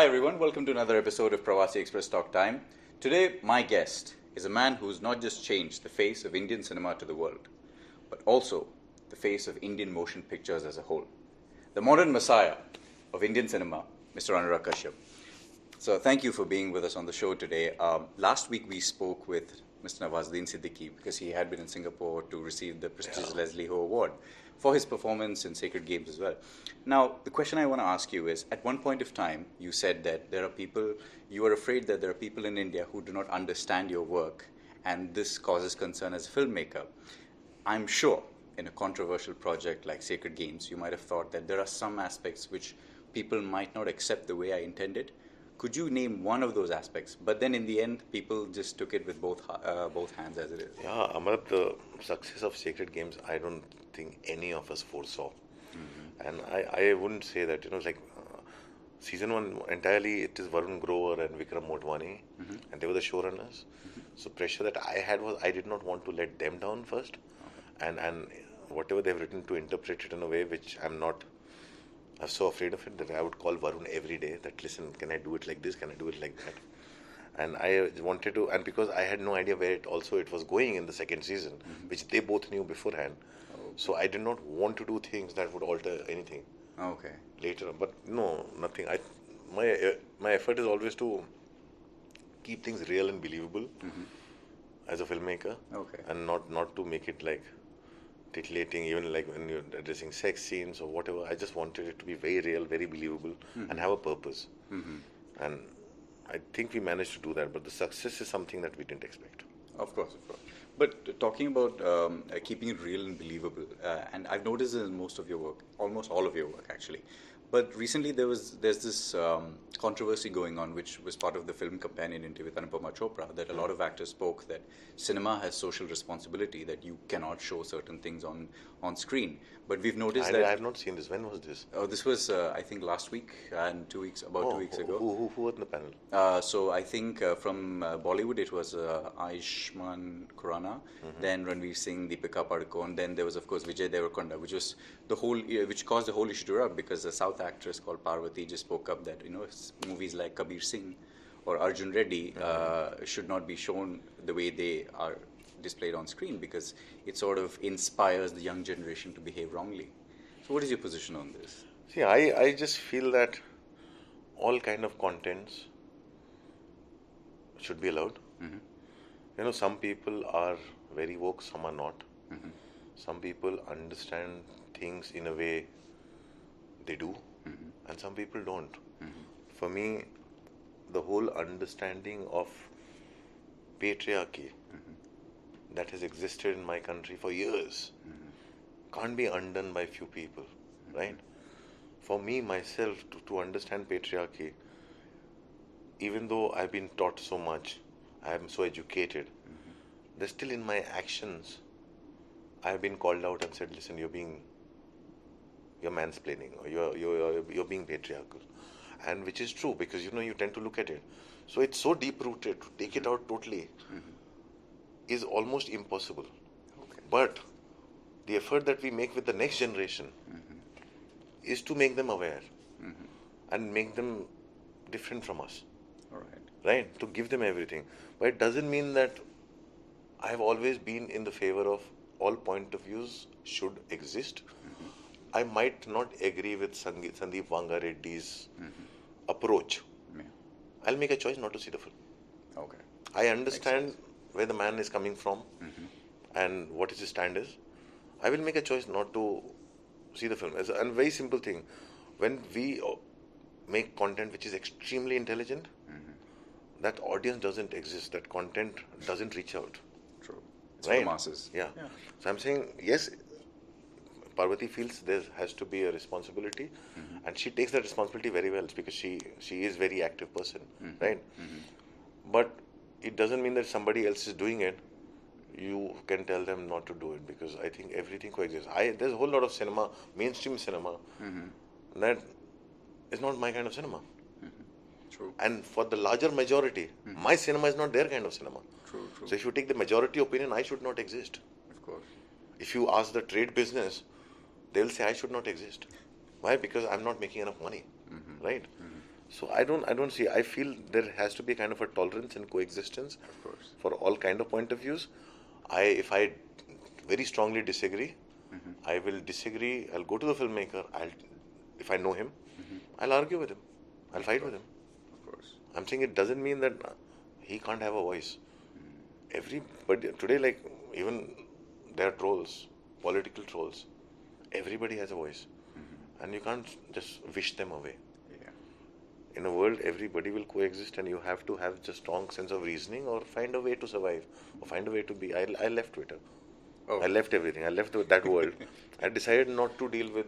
everyone, welcome to another episode of PravasiExpress Talk Time. Today, my guest is a man who's not just changed the face of Indian cinema to the world, but also the face of Indian motion pictures as a whole. The modern messiah of Indian cinema, Mr. Anurag Kashyap. So thank you for being with us on the show today. Last week we spoke with Mr. Nawazuddin Siddiqui because he had been in Singapore to receive the prestigious Leslie Ho Award for his performance in Sacred Games as well. Now, the question I want to ask you is, at one point of time, you said that there are people, you are afraid that there are people in India who do not understand your work, and this causes concern as a filmmaker. I'm sure in a controversial project like Sacred Games, you might have thought that there are some aspects which people might not accept the way I intended. Could you name one of those aspects? But then in the end, people just took it with both hands as it is. Yeah, Amar, the success of Sacred Games, I don't think any of us foresaw. And I wouldn't say that, season one entirely it is Varun Grover and Vikram Motwani, and they were the showrunners. So pressure that I had was I did not want to let them down first, and whatever they've written to interpret it in a way which I'm so afraid of it that I would call Varun every day that, listen, can I do it like this? Can I do it like that? And I wanted to, and because I had no idea where it was going in the second season, which they both knew beforehand. So I did not want to do things that would alter anything. Okay. Later, but no, nothing. My effort is always to keep things real and believable as a filmmaker. Okay. And not to make it like titillating, even like when you're addressing sex scenes or whatever. I just wanted it to be very real, very believable, and have a purpose. And I think we managed to do that, but the success is something that we didn't expect. Of course. But talking about keeping it real and believable, and I've noticed this in most of your work, almost all of your work actually. But recently there's this controversy going on, which was part of the film companion interview with Anupama Chopra, that a lot of actors spoke that cinema has social responsibility, that you cannot show certain things on screen. But we've noticed that... I have not seen this. When was this? Oh, this was, I think, last week and 2 weeks, about 2 weeks ago. Who was in the panel? So I think from Bollywood it was Ayushmann Khurrana, then Ranveer Singh, Deepika Padukone, then there was of course Vijay Deverakonda, which caused the whole issue to erupt because a South actress called Parvati just spoke up that movies like Kabir Singh or Arjun Reddy should not be shown the way they are displayed on screen because it sort of inspires the young generation to behave wrongly. So what is your position on this? See, I just feel that all kind of contents should be allowed. Some people are very woke, some are not. Some people understand things in a way they do, and some people don't. For me, the whole understanding of patriarchy that has existed in my country for years can't be undone by few people, right? For me, myself, to understand patriarchy, even though I've been taught so much, I am so educated, there's still in my actions, I've been called out and said, listen, you're mansplaining, or you're being patriarchal. And which is true, because you tend to look at it. So it's so deep-rooted, to take it out totally is almost impossible. Okay. But the effort that we make with the next generation is to make them aware and make them different from us. All right. Right? To give them everything. But it doesn't mean that I have always been in the favor of all point of views should exist. I might not agree with Sandeep Vanga Reddy's approach. Yeah. I'll make a choice not to see the film. Okay. I understand where the man is coming from and what his stand is. I will make a choice not to see the film. And a very simple thing. When we make content which is extremely intelligent, that audience doesn't exist. That content doesn't reach out. True. It's Right? for the masses. Yeah. So I'm saying, yes, Parvati feels there has to be a responsibility, and she takes that responsibility very well because she is a very active person, right? But it doesn't mean that somebody else is doing it. You can tell them not to do it because I think everything coexists. There's a whole lot of cinema, mainstream cinema, that is not my kind of cinema. True. And for the larger majority, my cinema is not their kind of cinema. True. So if you take the majority opinion, I should not exist. Of course. If you ask the trade business, they will say I should not exist. Why? Because I'm not making enough money, right? So I don't see. I feel there has to be kind of a tolerance and coexistence Of course. for all kind of point of views. If I very strongly disagree, I will disagree. I'll go to the filmmaker. If I know him, I'll argue with him. I'll fight with him. Of course. I'm saying it doesn't mean that he can't have a voice. Everybody today, like even there are trolls, political trolls. Everybody has a voice, and you can't just wish them away. Yeah. In a world, everybody will coexist, and you have to have just strong sense of reasoning, or find a way to survive, or find a way to be. I left Twitter. Oh. I left everything. I left that world. I decided not to deal with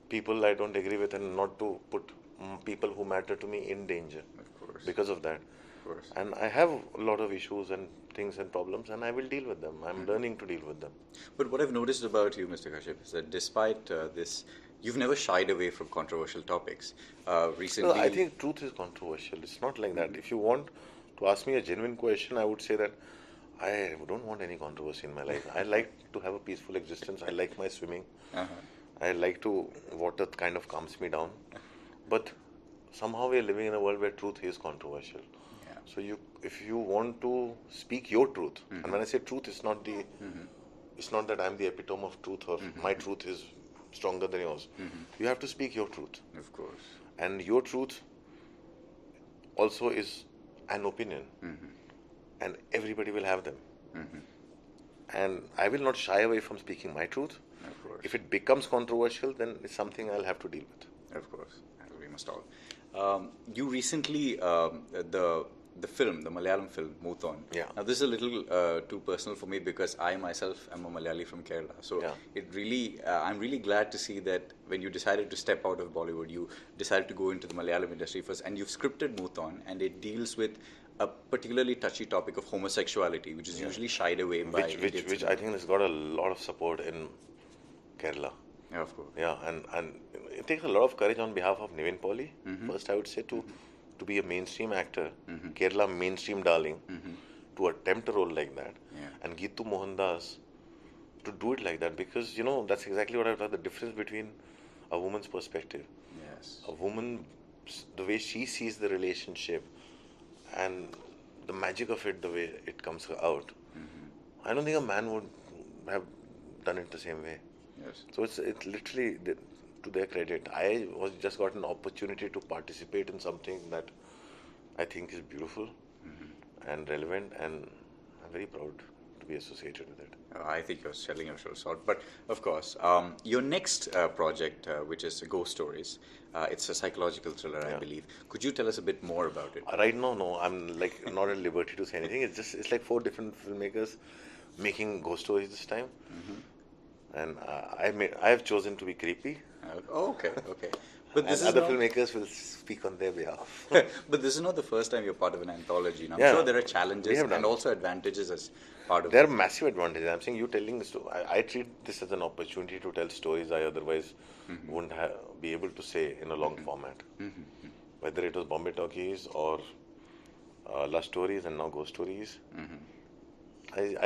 people I don't agree with, and not to put people who matter to me in danger. Of course. Because of that. Of course. And I have a lot of issues and things and problems, and I will deal with them. I'm learning to deal with them. But what I've noticed about you, Mr. Kashyap, is that despite this, you've never shied away from controversial topics. Recently, No, I think truth is controversial. It's not like that. If you want to ask me a genuine question, I would say that I don't want any controversy in my life. I like to have a peaceful existence. I like my swimming. I like to water kind of calms me down. But somehow we are living in a world where truth is controversial. Yeah. So if you want to speak your truth, and when I say truth, it's not it's not that I'm the epitome of truth or my truth is stronger than yours. You have to speak your truth, Of course. and your truth also is an opinion, and everybody will have them. And I will not shy away from speaking my truth. Of course. If it becomes controversial, then it's something I'll have to deal with. Of course, as we must all. You recently, the film, the Malayalam film, Muthan. Yeah. Now this is a little too personal for me because I myself am a Malayali from Kerala. So Yeah. it really, I'm really glad to see that when you decided to step out of Bollywood, you decided to go into the Malayalam industry first, and you've scripted Muthan, and it deals with a particularly touchy topic of homosexuality, which is usually shied away by Which Indian I cinema. think has got a lot of support in Kerala. Yeah, of course. Yeah, and it takes a lot of courage on behalf of Nivin Pauly. First, I would say to be a mainstream actor, Kerala mainstream darling, to attempt a role like that, Yeah. and Geetu Mohandas to do it like that, because that's exactly what I thought. The difference between a woman's perspective, Yes. a woman, the way she sees the relationship, and the magic of it, the way it comes out. I don't think a man would have done it the same way. Yes. So it's literally to their credit. I was just got an opportunity to participate in something that I think is beautiful and relevant, and I'm very proud to be associated with it. I think you're selling yourself short. But of course, your next project, which is Ghost Stories, it's a psychological thriller, I Yeah. believe. Could you tell us a bit more about it? Right now, no, I'm like not at liberty to say anything. It's like 4 different filmmakers making ghost stories this time, and I have chosen to be creepy. Oh, okay, okay. But this And is other not, filmmakers will speak on their behalf. but this is not the first time you're part of an anthology. Now, I'm Yeah, sure there are we challenges have done and it. also advantages as part of There are it. massive advantages. I'm saying you telling the story. I treat this as an opportunity to tell stories I otherwise wouldn't be able to say in a long format. Whether it was Bombay Talkies or Love Stories and now Ghost Stories,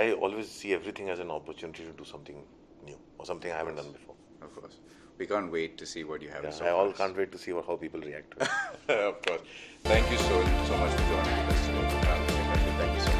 I always see everything as an opportunity to do something new or something I haven't done before. Of course. We can't wait to see what you have in Yeah, store I for all us. can't wait to see how people react to it. Of course. Thank you so much for joining us today. Thank you so much.